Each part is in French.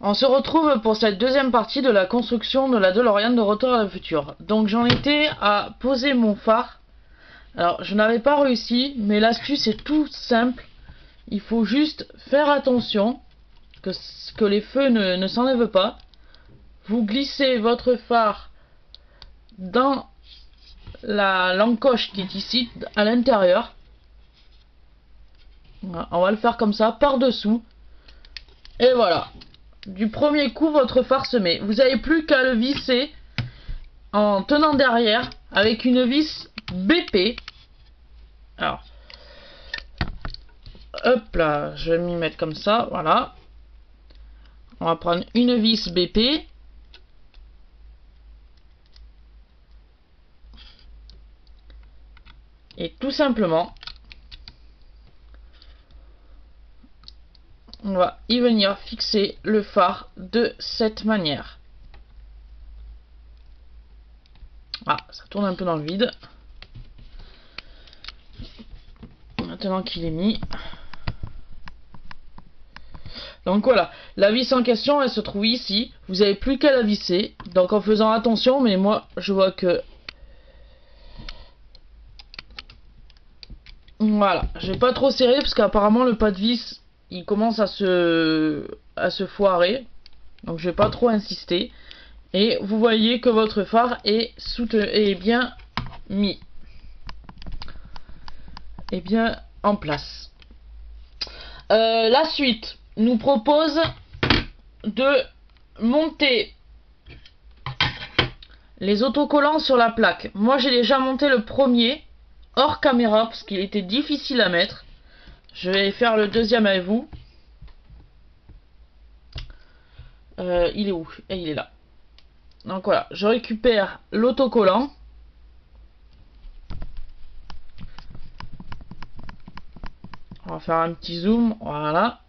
On se retrouve pour cette deuxième partie de la construction de la DeLorean de Retour à le futur. Donc j'en étais à poser mon phare. Alors je n'avais pas réussi, mais l'astuce est tout simple. Il faut juste faire attention que les feux ne s'enlèvent pas. Vous glissez votre phare dans l'encoche qui est ici, à l'intérieur. Voilà, on va le faire comme ça, par dessous. Et voilà. Du premier coup, votre phare se met. Vous n'avez plus qu'à le visser en tenant derrière avec une vis BP. Alors, hop là, je vais m'y mettre comme ça, voilà. On va prendre une vis BP. Et tout simplement, on va y venir fixer le phare de cette manière. Ah, ça tourne un peu dans le vide. Maintenant qu'il est mis. Donc voilà, la vis en question, elle se trouve ici. Vous n'avez plus qu'à la visser. Donc en faisant attention, mais moi, je vois que... Voilà, je vais pas trop serrer parce qu'apparemment le pas de vis, il commence à se foirer. Donc je vais pas trop insister. Et vous voyez que votre phare est bien mis. Et bien en place. La suite nous propose de monter les autocollants sur la plaque. Moi j'ai déjà monté le premier hors caméra parce qu'il était difficile à mettre. Je vais faire le deuxième avec vous. Il est où? Et il est là. Donc voilà, je récupère l'autocollant. On va faire un petit zoom, voilà.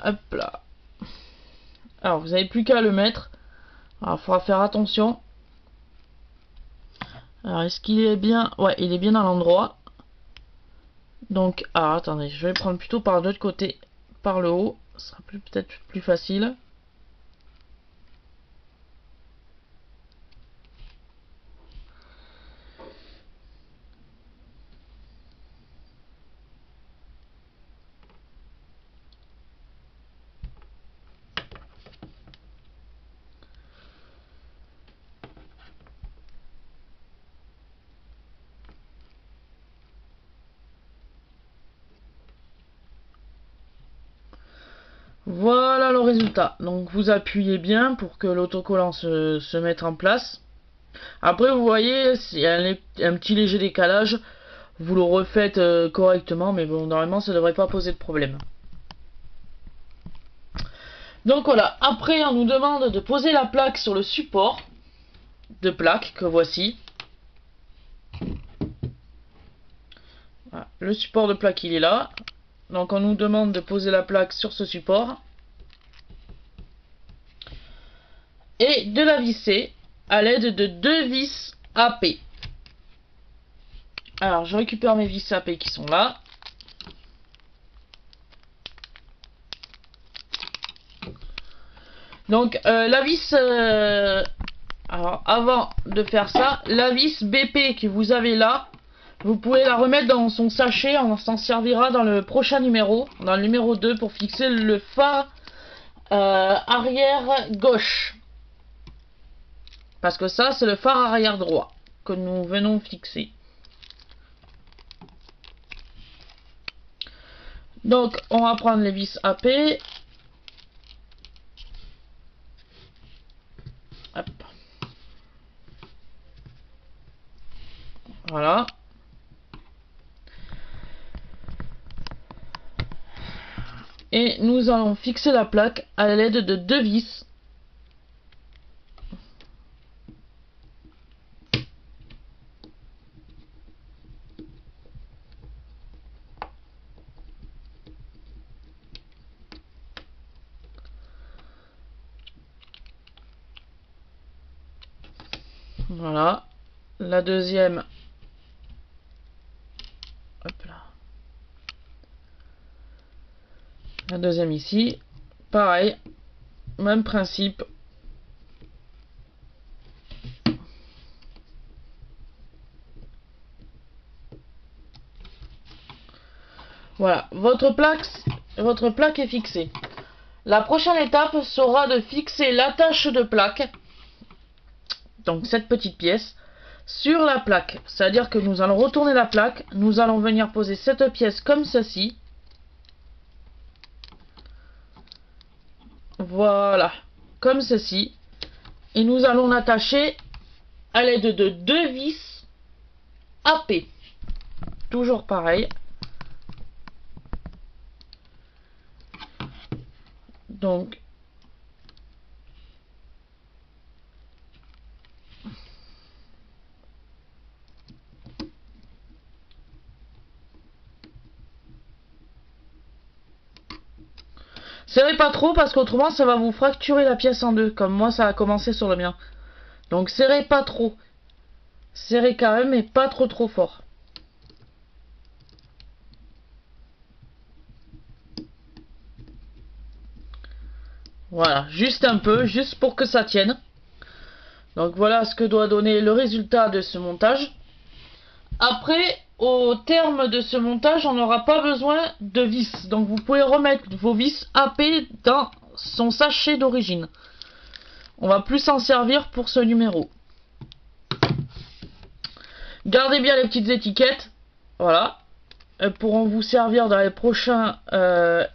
Hop là. Alors vous n'avez plus qu'à le mettre. Alors il faudra faire attention. Alors est-ce qu'il est bien? Ouais, il est bien à l'endroit. Donc, ah attendez, je vais prendre plutôt par l'autre côté, par le haut. Ce sera peut-être plus facile. Voilà le résultat. Donc vous appuyez bien pour que l'autocollant se mette en place. Après vous voyez, s'il y a un petit léger décalage, vous le refaites correctement, mais bon, normalement ça ne devrait pas poser de problème. Donc voilà, après on nous demande de poser la plaque sur le support de plaque que voici. Voilà, le support de plaque il est là. Donc on nous demande de poser la plaque sur ce support. Et de la visser à l'aide de deux vis AP. Alors je récupère mes vis AP qui sont là. Donc la vis... alors avant de faire ça, la vis BP que vous avez là, vous pouvez la remettre dans son sachet, on s'en servira dans le prochain numéro, dans le numéro 2 pour fixer le phare arrière gauche. Parce que ça c'est le phare arrière droit que nous venons fixer. Donc on va prendre les vis AP. Hop. Voilà. Et nous allons fixer la plaque à l'aide de deux vis. Voilà. La deuxième. Hop là. La deuxième ici. Pareil. Même principe. Voilà. Votre plaque est fixée. La prochaine étape sera de fixer l'attache de plaque. Donc cette petite pièce. Sur la plaque. C'est-à-dire que nous allons retourner la plaque. Nous allons venir poser cette pièce comme ceci. Voilà, comme ceci. Et nous allons l'attacher à l'aide de 2 vis AP. Toujours pareil. Donc, serrez pas trop parce qu'autrement ça va vous fracturer la pièce en deux, comme moi ça a commencé sur le mien. Donc serrez pas trop. Serrez quand même, mais pas trop fort. Voilà, juste un peu, juste pour que ça tienne. Donc voilà ce que doit donner le résultat de ce montage. Après, au terme de ce montage, on n'aura pas besoin de vis. Donc vous pouvez remettre vos vis AP dans son sachet d'origine. On va plus s'en servir pour ce numéro. Gardez bien les petites étiquettes. Voilà. Elles pourront vous servir dans les prochaines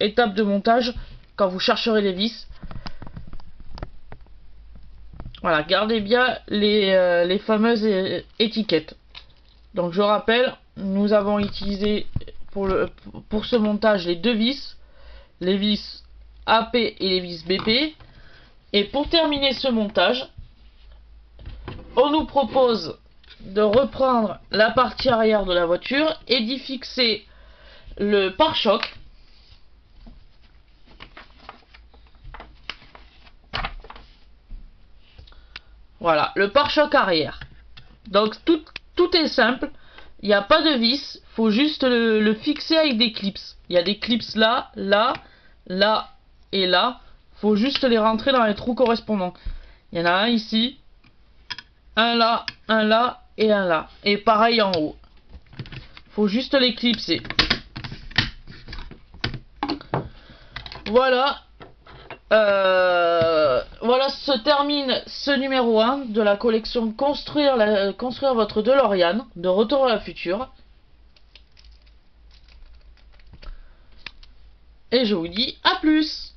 étapes de montage quand vous chercherez les vis. Voilà, gardez bien les fameuses étiquettes. Donc je rappelle, nous avons utilisé pour ce montage les 2 vis, les vis AP et les vis BP. Et pour terminer ce montage, on nous propose de reprendre la partie arrière de la voiture et d'y fixer le pare-choc. Voilà, le pare-choc arrière. Donc tout est simple, il n'y a pas de vis, il faut juste le fixer avec des clips. Il y a des clips là, là, là et là. Il faut juste les rentrer dans les trous correspondants. Il y en a un ici, un là et un là. Et pareil en haut. Il faut juste les clipser. Voilà. Voilà, se termine ce numéro 1 de la collection construire votre DeLorean de Retour à la Future. Et je vous dis à plus.